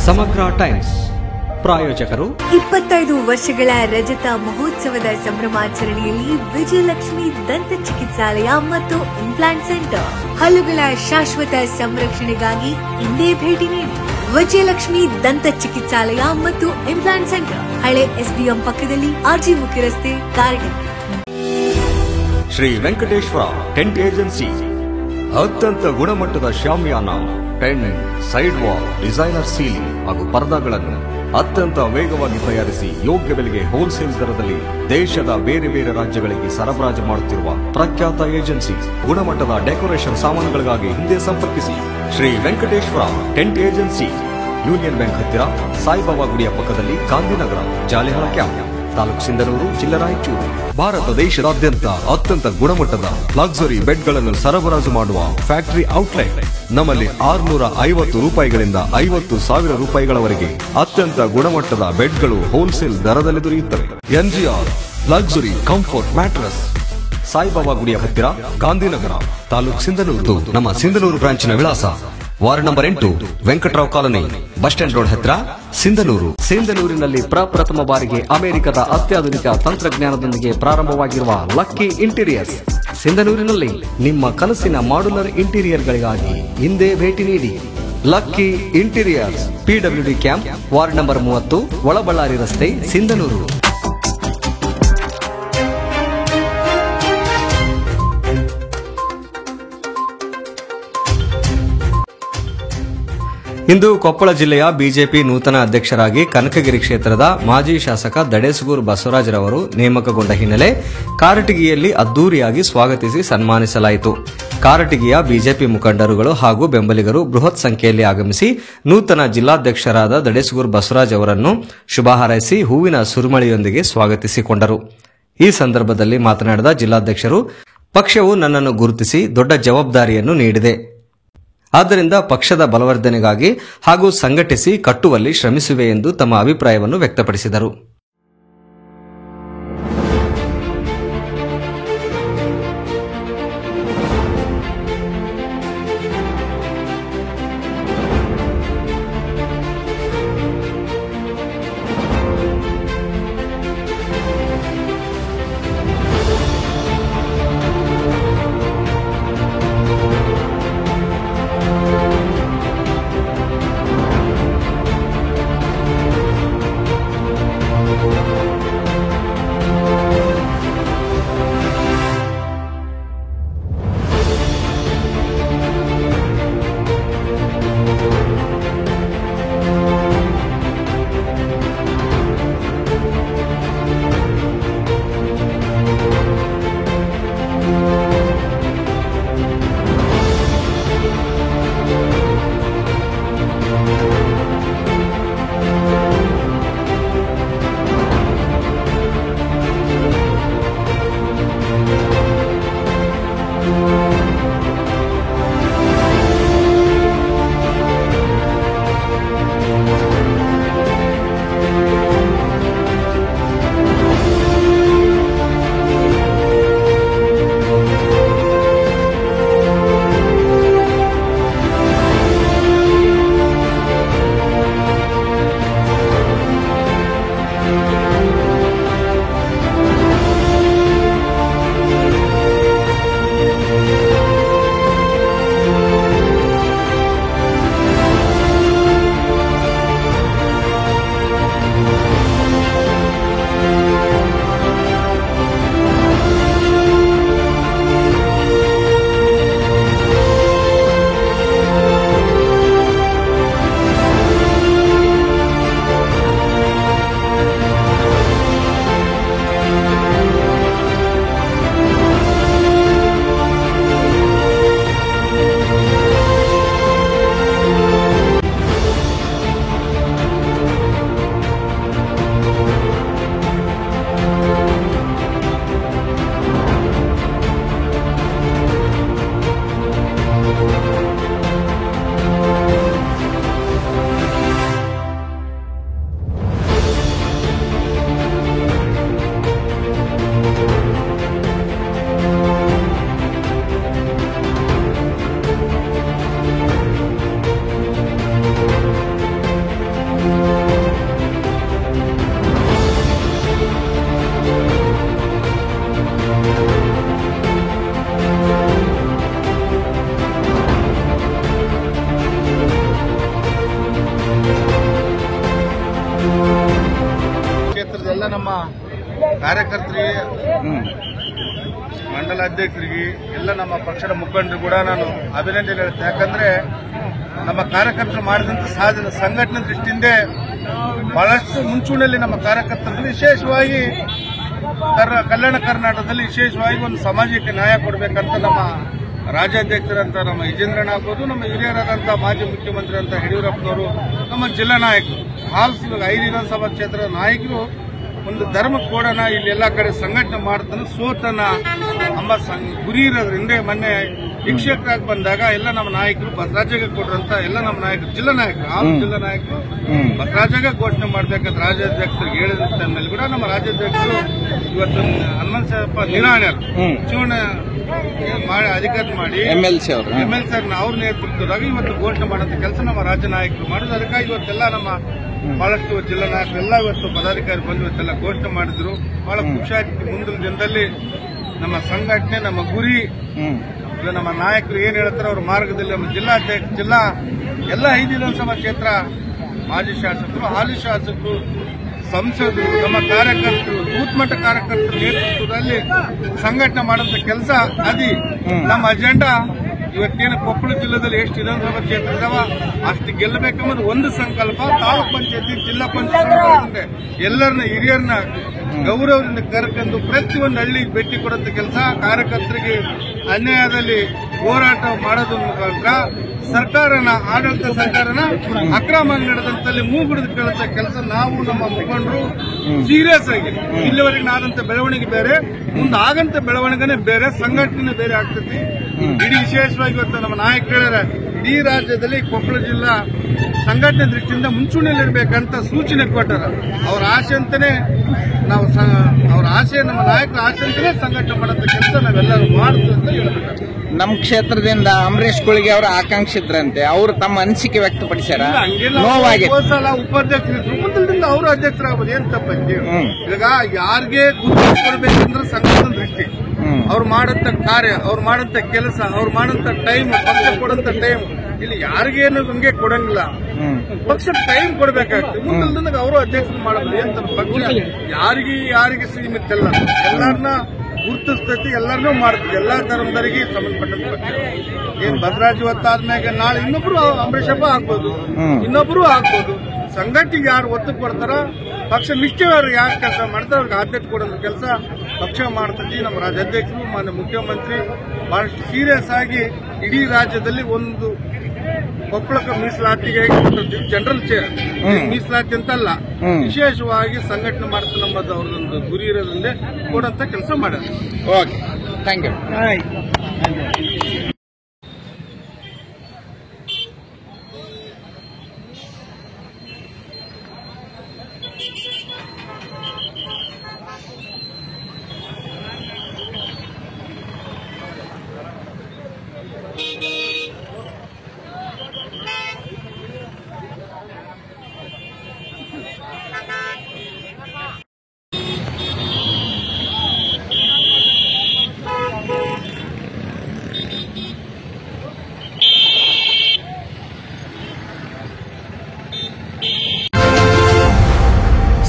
ಸಮಗ್ರ ಟೈಮ್ಸ್ ಪ್ರಾಯೋಜಕರು 25 ವರ್ಷಗಳ ರಜತ ಮಹೋತ್ಸವದ ಸಂಭ್ರಮಾಚರಣೆಯಲ್ಲಿ ವಿಜಯಲಕ್ಷ್ಮಿ ದಂತ ಚಿಕಿತ್ಸಾಲಯ ಮತ್ತು ಇಂಪ್ಲಾಂಟ್ ಸೆಂಟರ್. ಹಲ್ಲುಗಳ ಶಾಶ್ವತ ಸಂರಕ್ಷಣೆಗಾಗಿ ಇಂದೇ ಭೇಟಿ ನೀಡಿ. ವಿಜಯಲಕ್ಷ್ಮಿ ದಂತ ಚಿಕಿತ್ಸಾಲಯ ಮತ್ತು ಇಂಪ್ಲಾಂಟ್ ಸೆಂಟರ್, ಹಳೆ ಎಸ್ಡಿಎಂ ಪಕ್ಕದಲ್ಲಿ, ಆರ್ಜಿ ಮುಖ್ಯ ರಸ್ತೆ, ಕಾರಟಗಿ. ಶ್ರೀ ವೆಂಕಟೇಶ್ವರ ಟೆಂಟ್ ಏಜೆನ್ಸಿ ಅತ್ಯಂತ ಗುಣಮಟ್ಟದ ಶಾಮಿಯಾನ, tent, side wall, designer ceiling ಹಾಗೂ ಪರದಾಗಳನ್ನು ಅತ್ಯಂತ ವೇಗವಾಗಿ ತಯಾರಿಸಿ ಯೋಗ್ಯ ಬೆಲೆಗೆ ಹೋಲ್ಸೇಲ್ ದರದಲ್ಲಿ ದೇಶದ ಬೇರೆ ಬೇರೆ ರಾಜ್ಯಗಳಿಗೆ ಸರಬರಾಜು ಮಾಡುತ್ತಿರುವ ಪ್ರಖ್ಯಾತ ಏಜೆನ್ಸಿ. ಗುಣಮಟ್ಟದ ಡೆಕೋರೇಷನ್ ಸಾಮಾನುಗಳಿಗಾಗಿ ಹಿಂದೆ ಸಂಪರ್ಕಿಸಿ. Shri Venkateshwara tent agency, union bank ಹತ್ತಿರ, ಸಾಯಿಬಾಬಾ ಗುಡಿಯ ಪಕ್ಕದಲ್ಲಿ, ಗಾಂಧಿನಗರ, ಜಾಲಿಹಾಳ ಕ್ಯಾಂಪ್, ತಾಲೂಕು ಸಿಂಧನೂರು, ಜಿಲ್ಲಾ ರಾಯಚೂರು. ಭಾರತ ದೇಶದಾದ್ಯಂತ ಅತ್ಯಂತ ಗುಣಮಟ್ಟದ ಲಕ್ಸುರಿ ಬೆಡ್ಗಳನ್ನು ಸರಬರಾಜು ಮಾಡುವ ಫ್ಯಾಕ್ಟರಿ ಔಟ್ಲೆಟ್. ನಮ್ಮಲ್ಲಿ 650 ರೂಪಾಯಿಗಳಿಂದ 50,000 ರೂಪಾಯಿಗಳವರೆಗೆ ಅತ್ಯಂತ ಗುಣಮಟ್ಟದ ಬೆಡ್ಗಳು ಹೋಲ್ಸೇಲ್ ದರದಲ್ಲಿ ದೊರೆಯುತ್ತವೆ. NGR luxury comfort mattress, Saibaba ಗುಡಿಯ ಹತ್ತಿರ, ಗಾಂಧಿನಗರ, ತಾಲೂಕು ಸಿಂಧನೂರು. ನಮ್ಮ ಸಿಂಧನೂರು ಬ್ರಾಂಚಿನ ವಿಳಾಸ ward number 8, Venkatrao colony, bus stand road ಹತ್ತಿರ, ಸಿಂಧನೂರು. ಸಿಂಧನೂರಿನಲ್ಲಿ ಪ್ರಪ್ರಥಮ ಬಾರಿಗೆ ಅಮೆರಿಕದ ಅತ್ಯಾಧುನಿಕ ತಂತ್ರಜ್ಞಾನದೊಂದಿಗೆ ಪ್ರಾರಂಭವಾಗಿರುವ ಲಕ್ಕಿ ಇಂಟೀರಿಯರ್ಸ್. ಸಿಂಧನೂರಿನಲ್ಲಿ ನಿಮ್ಮ ಕನಸಿನ ಮಾಡ್ಯುಲರ್ ಇಂಟೀರಿಯರ್ಗಳಿಗಾಗಿ ಹಿಂದೆ ಭೇಟಿ ನೀಡಿ. Lucky interiors, PWD camp, ward number 30, Olaballari ರಸ್ತೆ, ಸಿಂಧನೂರು. ಇಂದು ಕೊಪ್ಪಳ ಜಿಲ್ಲೆಯ ಬಿಜೆಪಿ ನೂತನ ಅಧ್ಯಕ್ಷರಾಗಿ ಕನಕಗಿರಿ ಕ್ಷೇತ್ರದ ಮಾಜಿ ಶಾಸಕ ದಡೇಸೂಗೂರು ಬಸವರಾಜರವರು ನೇಮಕಗೊಂಡ ಹಿನ್ನೆಲೆ ಕಾರಟಗಿಯಲ್ಲಿ ಅದ್ದೂರಿಯಾಗಿ ಸ್ವಾಗತಿಸಿ ಸನ್ಮಾನಿಸಲಾಯಿತು. ಕಾರಟಗಿಯ ಬಿಜೆಪಿ ಮುಖಂಡರುಗಳು ಹಾಗೂ ಬೆಂಬಲಿಗರು ಬೃಹತ್ ಸಂಖ್ಯೆಯಲ್ಲಿ ಆಗಮಿಸಿ ನೂತನ ಜಿಲ್ಲಾಧ್ಯಕ್ಷರಾದ ದಡೇಸೂಗೂರು ಬಸವರಾಜ್ ಅವರನ್ನು ಶುಭ ಹಾರೈಸಿ ಹೂವಿನ ಸುರಿಮಳೆಯೊಂದಿಗೆ ಸ್ವಾಗತಿಸಿಕೊಂಡರು. ಈ ಸಂದರ್ಭದಲ್ಲಿ ಮಾತನಾಡಿದ ಜಿಲ್ಲಾಧ್ಯಕ್ಷರು, ಪಕ್ಷವು ನನ್ನನ್ನು ಗುರುತಿಸಿ ದೊಡ್ಡ ಜವಾಬ್ದಾರಿಯನ್ನು ನೀಡಿದೆ. ಆದ್ದರಿಂದ ಪಕ್ಷದ ಬಲವರ್ಧನೆಗಾಗಿ ಹಾಗೂ ಸಂಘಟಿಸಿ ಕಟ್ಟುವಲ್ಲಿ ಶ್ರಮಿಸುವೆ ಎಂದು ತಮ್ಮ ಅಭಿಪ್ರಾಯವನ್ನು ವ್ಯಕ್ತಪಡಿಸಿದರು. ನಮ್ಮ ಕಾರ್ಯಕರ್ತರಿಗೆ, ಮಂಡಲ ಅಧ್ಯಕ್ಷರಿಗೆ, ಎಲ್ಲ ನಮ್ಮ ಪಕ್ಷದ ಮುಖಂಡರು ಕೂಡ ನಾನು ಅಭಿನಂದನೆ ಹೇಳ್ತೇನೆ. ಯಾಕಂದ್ರೆ ನಮ್ಮ ಕಾರ್ಯಕರ್ತರು ಮಾಡಿದಂತ ಸಾಧನೆ ಸಂಘಟನೆ ದೃಷ್ಟಿಯಿಂದ ಬಹಳಷ್ಟು ಮುಂಚೂಣಿಯಲ್ಲಿ ನಮ್ಮ ಕಾರ್ಯಕರ್ತರು ವಿಶೇಷವಾಗಿ ಕಲ್ಯಾಣ ಕರ್ನಾಟಕದಲ್ಲಿ ವಿಶೇಷವಾಗಿ ಒಂದು ಸಾಮಾಜಿಕ ನ್ಯಾಯ ಕೊಡಬೇಕಂತ ನಮ್ಮ ರಾಜ್ಯಾಧ್ಯಕ್ಷರಂತ ನಮ್ಮ ವಿಜೇಂದ್ರಣ್ಣ ಆಗ್ಬೋದು, ನಮ್ಮ ಹಿರಿಯರಾದಂಥ ಮಾಜಿ ಮುಖ್ಯಮಂತ್ರಿ ಅಂತ ಯಡಿಯೂರಪ್ಪನವರು, ನಮ್ಮ ಜಿಲ್ಲಾ ನಾಯಕರು, ಹಾಲ್ಸ್ 5 ವಿಧಾನಸಭಾ ಕ್ಷೇತ್ರದ ನಾಯಕರು ಒಂದು ಧರ್ಮ ಕೋಡನ ಇಲ್ಲಿ ಎಲ್ಲಾ ಕಡೆ ಸಂಘಟನೆ ಮಾಡ್ತಾನೆ ಸೋತನ ನಮ್ಮ ಗುರಿ ಇರೋದ್ರಿಂದ ಮೊನ್ನೆ ಶಿಕ್ಷಕರಾಗಿ ಬಂದಾಗ ಎಲ್ಲ ನಮ್ಮ ನಾಯಕರು ಬಸವರಾಜಗೆ ಕೊಡ್ರಂತ ಎಲ್ಲ ನಮ್ಮ ನಾಯಕರು, ಜಿಲ್ಲಾ ನಾಯಕರು, ಜಿಲ್ಲಾ ನಾಯಕರು ಬಸವರಾಜಗೆ ಘೋಷಣೆ ಮಾಡಬೇಕಂತ ರಾಜ್ಯಾಧ್ಯಕ್ಷರಿಗೆ ಹೇಳಿದ ಟೈಮ್ನಲ್ಲಿ ಕೂಡ ನಮ್ಮ ರಾಜ್ಯಾಧ್ಯಕ್ಷರು ಇವತ್ತು ಹನುಮಂತಪ್ಪ ನಿರಾಣರು ಚುನಾವಣೆ ಮಾಡಿ ಅಧಿಕಾರ ಮಾಡಿ MLC ಅವ್ರ ನೇತೃತ್ವದಾಗ ಇವತ್ತು ಘೋಷಣೆ ಮಾಡೋಂಥ ಕೆಲಸ ನಮ್ಮ ರಾಜ್ಯ ನಾಯಕರು ಮಾಡಿದ್ರು. ಅದಕ್ಕಾಗಿ ಇವತ್ತೆಲ್ಲ ನಮ್ಮ ಬಹಳಷ್ಟು ಜಿಲ್ಲಾ ನಾಯಕರು ಎಲ್ಲ ಇವತ್ತು ಪದಾಧಿಕಾರಿ ಬಂದು ಇವತ್ತೆಲ್ಲ ಘೋಷಣೆ ಮಾಡಿದ್ರು. ಬಹಳ ಖುಷಿ ಆಯ್ತು. ಮುಂದಿನ ದಿನದಲ್ಲಿ ನಮ್ಮ ಸಂಘಟನೆ, ನಮ್ಮ ಗುರಿ, ನಮ್ಮ ನಾಯಕರು ಏನ್ ಹೇಳ್ತಾರೆ ಅವ್ರ ಮಾರ್ಗದಲ್ಲಿ ನಮ್ಮ ಜಿಲ್ಲಾ ಎಲ್ಲ 5 ವಿಧಾನಸಭಾ ಕ್ಷೇತ್ರ ಮಾಜಿ ಶಾಸಕರು, ಹಾಲಿ ಶಾಸಕರು, ಸಂಸದರು, ನಮ್ಮ ಕಾರ್ಯಕರ್ತರು, ಬೂತ್ ಮಟ್ಟ ಕಾರ್ಯಕರ್ತರ ನೇತೃತ್ವದಲ್ಲಿ ಸಂಘಟನೆ ಮಾಡುವಂತ ಕೆಲಸ ಅದಿ ನಮ್ಮ ಅಜೆಂಡಾ. ಇವತ್ತೇನು ಕೊಪ್ಪಳ ಜಿಲ್ಲೆದಲ್ಲಿ ಎಷ್ಟು ವಿಧಾನಸಭಾ ಕ್ಷೇತ್ರ ಇದಾವ ಅಷ್ಟು ಗೆಲ್ಲಬೇಕೆಂಬುದು ಒಂದು ಸಂಕಲ್ಪ. ತಾಲೂಕ್ ಪಂಚಾಯತಿ, ಜಿಲ್ಲಾ ಪಂಚಾಯತ್ ಎಲ್ಲರನ್ನ ಹಿರಿಯರನ್ನ ಗೌರವದಿಂದ ಕರೆಕೊಂಡು ಪ್ರತಿಯೊಂದು ಹಳ್ಳಿಗೆ ಭೇಟಿ ಕೊಡುವಂತ ಕೆಲಸ, ಕಾರ್ಯಕರ್ತರಿಗೆ ಅನ್ಯಾಯದಲ್ಲಿ ಹೋರಾಟ ಮಾಡೋದ್ರ ಮುಖಾಂತರ ಆಡಳಿತ ಸರ್ಕಾರನ ಅಕ್ರಮ ನಡೆದಂತಲ್ಲಿ ಮೂಗುಡಿದು ಕೇಳುವಂತ ಕೆಲಸ ನಾವು ನಮ್ಮ ಮುಖಂಡರು ಸೀರಿಯಸ್ ಆಗಿ ಇಲ್ಲಿವರೆಗೆ ಆದಂತ ಬೆಳವಣಿಗೆ ಬೇರೆ, ಮುಂದೆ ಆಗಂತ ಬೆಳವಣಿಗೆನೇ ಬೇರೆ, ಸಂಘಟನೆ ಬೇರೆ ಆಗ್ತೈತಿ. ಇಡೀ ವಿಶೇಷವಾಗಿ ಇವತ್ತು ನಮ್ಮ ನಾಯಕರು ಹೇಳ್ಯಾರ, ಇಡೀ ರಾಜ್ಯದಲ್ಲಿ ಕೊಪ್ಪಳ ಜಿಲ್ಲಾ ಸಂಘಟನೆ ದೃಷ್ಟಿಯಿಂದ ಮುಂಚೂಣಿಯಲ್ಲಿರ್ಬೇಕಂತ ಸೂಚನೆ ಕೊಟ್ಟಾರ. ಅವ್ರ ಆಸೆ ಅಂತಾನೆ ನಾವು ಅವ್ರ ಆಸೆ, ನಮ್ಮ ನಾಯಕರ ಆಸೆ ಅಂತಾನೆ ಸಂಘಟನೆ ಮಾಡೋಂಥ ಕೆಲಸ ನಾವೆಲ್ಲರೂ ಮಾಡ್ತೀವಿ ಅಂತ ಹೇಳ್ಬೇಕು. ನಮ್ಮ ಕ್ಷೇತ್ರದಿಂದ ಅಂಬರೀಶ್ ಕುಳಿಗೆ ಅವರ ಆಕಾಂಕ್ಷಿ ಇದ್ರಂತೆ, ಅವರು ತಮ್ಮ ಅನಿಸಿಕೆ ವ್ಯಕ್ತಪಡಿಸ್ಯಾರ. ಸಲ ಉಪಾಧ್ಯಕ್ಷರಿದ್ರು, ಮುಂದಿನಿಂದ ಅವರು ಅಧ್ಯಕ್ಷರಾಗಬಹುದು, ಏನ್ ತಪ್ಪೈತಿ? ಈಗ ಯಾರಿಗೆ ಗುರುತು ಕೊಡಬೇಕಂದ್ರೆ ಸಂಘಟನೆ ದೃಷ್ಟಿ, ಅವ್ರು ಮಾಡಂತ ಕಾರ್ಯ, ಅವ್ರು ಮಾಡಂತ ಕೆಲಸ, ಅವ್ರು ಮಾಡಂತ ಟೈಮ್, ಪಕ್ಷ ಕೊಡಂತ ಟೈಮ್ ಇಲ್ಲಿ ಯಾರಿಗೇನು ಹಂಗೆ ಕೊಡಂಗಿಲ್ಲ. ಪಕ್ಷ ಟೈಮ್ ಕೊಡಬೇಕಾಗ್ತದೆ. ಮುಂದಿನಿಂದ ಅವರು ಅಧ್ಯಕ್ಷರು ಮಾಡಬಹುದು, ಏನ್ ತಪ್ಪ? ಪಕ್ಷ ಯಾರಿಗೆ ಸೀಮಿತ ಅಲ್ಲ, ಎಲ್ಲರನ್ನ ಗುರುತಿಸ್ತೈತಿ, ಎಲ್ಲರನ್ನೂ ಮಾಡ್ತೀವಿ. ಎಲ್ಲಾ ಧರ್ಮದವರಿಗೆ ಸಂಬಂಧಪಟ್ಟ ಪಕ್ಷ. ಏನ್ ಬಸವರಾಜ್ ಇವತ್ತಾದ್ಮ್ಯಾಗ ನಾಳೆ ಇನ್ನೊಬ್ರು ಅಂಬರೀಷಪ್ಪ ಆಗ್ಬೋದು, ಇನ್ನೊಬ್ರು ಆಗ್ಬೋದು. ಸಂಘಟನೆಗೆ ಯಾರು ಒತ್ತು ಕೊಡ್ತಾರ, ಪಕ್ಷ ನಿಷ್ಠೆಯವರು ಯಾರು ಕೆಲಸ ಮಾಡ್ತಾರೆ ಅವ್ರಿಗೆ ಆದ್ಯತೆ ಕೊಡೋದು ಕೆಲಸ ಪಕ್ಷ ಮಾಡ್ತೈತಿ. ನಮ್ಮ ರಾಜ್ಯಾಧ್ಯಕ್ಷರು, ಮಾನ್ಯ ಮುಖ್ಯಮಂತ್ರಿ ಬಹಳಷ್ಟು ಸೀರಿಯಸ್ ಆಗಿ ಇಡೀ ರಾಜ್ಯದಲ್ಲಿ ಒಂದು ಕೊಪ್ಪಳಕ್ಕೆ ಮೀಸಲಾತಿಗೆ ಕೊಟ್ಟಿರ್ತೀವಿ. ಜನರಲ್ ಮೀಸಲಾತಿ ಅಂತಲ್ಲ, ವಿಶೇಷವಾಗಿ ಸಂಘಟನೆ ಮಾಡ್ತಾ ನಮ್ಮದು ಅವ್ರದೊಂದು ಗುರಿ ಇರೋದ್ರಿಂದ ಕೊಡಂತ ಕೆಲಸ ಮಾಡ್ಯಾರ. Okay, thank you.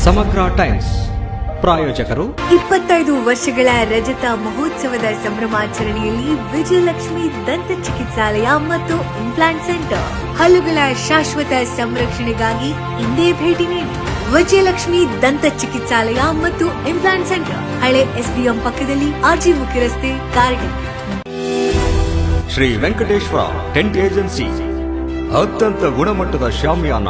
Samagra Times ಪ್ರಾಯೋಜಕರು 25 ವರ್ಷಗಳ ರಜತ ಮಹೋತ್ಸವದ ಸಂಭ್ರಮಾಚರಣೆಯಲ್ಲಿ ವಿಜಯಲಕ್ಷ್ಮಿ ದಂತ ಚಿಕಿತ್ಸಾಲಯ ಮತ್ತು ಇಂಪ್ಲಾಂಟ್ ಸೆಂಟರ್. ಹಲ್ಲುಗಳ ಶಾಶ್ವತ ಸಂರಕ್ಷಣೆಗಾಗಿ ಇಂದೇ ಭೇಟಿ ನೀಡಿ. ವಿಜಯಲಕ್ಷ್ಮಿ ದಂತ ಚಿಕಿತ್ಸಾಲಯ ಮತ್ತು ಇಂಪ್ಲಾಂಟ್ ಸೆಂಟರ್, ಹಳೆ SBM ಪಕ್ಕದಲ್ಲಿ, RG ಮುಖ್ಯ ರಸ್ತೆ, ಕಾರಟಗಿ. ಶ್ರೀ ವೆಂಕಟೇಶ್ವರ ಟೆಂಟ್ ಏಜೆನ್ಸಿ ಅತ್ಯಂತ ಗುಣಮಟ್ಟದ ಶಾಮಿಯಾನ,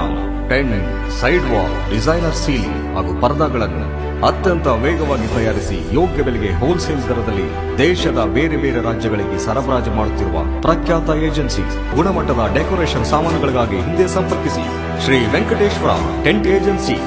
tent, side wall, designer ceiling ಹಾಗೂ ಪರದಾಗಳನ್ನು ಅತ್ಯಂತ ವೇಗವಾಗಿ ತಯಾರಿಸಿ ಯೋಗ್ಯ ಬೆಲೆಗೆ ಹೋಲ್ಸೇಲ್ ದರದಲ್ಲಿ ದೇಶದ ಬೇರೆ ಬೇರೆ ರಾಜ್ಯಗಳಿಗೆ ಸರಬರಾಜು ಮಾಡುತ್ತಿರುವ ಪ್ರಖ್ಯಾತ ಏಜೆನ್ಸಿ. ಗುಣಮಟ್ಟದ ಡೆಕೋರೇಷನ್ ಸಾಮಾನುಗಳಿಗಾಗಿ ಹಿಂದೆ ಸಂಪರ್ಕಿಸಿ. Shri Venkateshwara tent agency,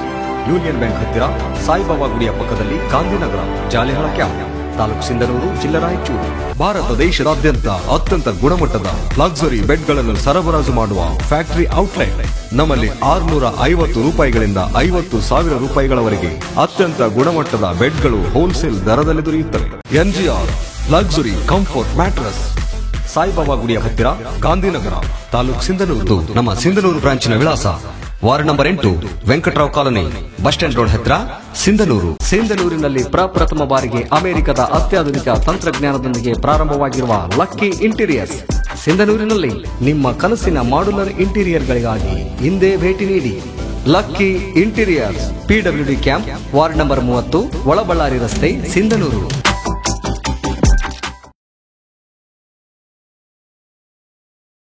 union bank ಹತ್ತಿರ, ಸಾಯಿಬಾಬಾ ಗುಡಿಯ ಪಕ್ಕದಲ್ಲಿ, ಗಾಂಧಿನಗರ, ಜಾಲಿಹಾಳ ಕ್ಯಾಂಪ್, ತಾಲೂಕು ಸಿಂಧನೂರು, ಜಿಲ್ಲಾ ರಾಯಚೂರು. ಭಾರತ ದೇಶದಾದ್ಯಂತ ಅತ್ಯಂತ ಗುಣಮಟ್ಟದ ಲಕ್ಸುರಿ ಬೆಡ್ಗಳನ್ನು ಸರಬರಾಜು ಮಾಡುವ ಫ್ಯಾಕ್ಟರಿ ಔಟ್ಲೆಟ್. ನಮ್ಮಲ್ಲಿ 650 ರೂಪಾಯಿಗಳಿಂದ 50,000 ರೂಪಾಯಿಗಳವರೆಗೆ ಅತ್ಯಂತ ಗುಣಮಟ್ಟದ ಬೆಡ್ಗಳು ಹೋಲ್ಸೇಲ್ ದರದಲ್ಲಿ ದೊರೆಯುತ್ತವೆ. NGR luxury comfort mattress, Saibaba ಗುಡಿಯ ಹತ್ತಿರ, ಗಾಂಧಿನಗರ, ತಾಲೂಕು ಸಿಂಧನೂರು. ನಮ್ಮ ಸಿಂಧನೂರು ಬ್ರಾಂಚಿನ ವಿಳಾಸ ward number 8 Venkatrao colony, bus stand road ಹತ್ರ, ಸಿಂಧನೂರು. ಸಿಂಧನೂರಿನಲ್ಲಿ ಪ್ರಪ್ರಥಮ ಬಾರಿಗೆ ಅಮೆರಿಕದ ಅತ್ಯಾಧುನಿಕ ತಂತ್ರಜ್ಞಾನದೊಂದಿಗೆ ಪ್ರಾರಂಭವಾಗಿರುವ ಲಕ್ಕಿ ಇಂಟೀರಿಯರ್ಸ್. ಸಿಂಧನೂರಿನಲ್ಲಿ ನಿಮ್ಮ ಕನಸಿನ ಮಾಡ್ಯುಲರ್ ಇಂಟೀರಿಯರ್ಗಳಿಗಾಗಿ ಹಿಂದೆ ಭೇಟಿ ನೀಡಿ. Lucky interiors, PWD camp, ward number 30, Olaballari ರಸ್ತೆ, ಸಿಂಧನೂರು.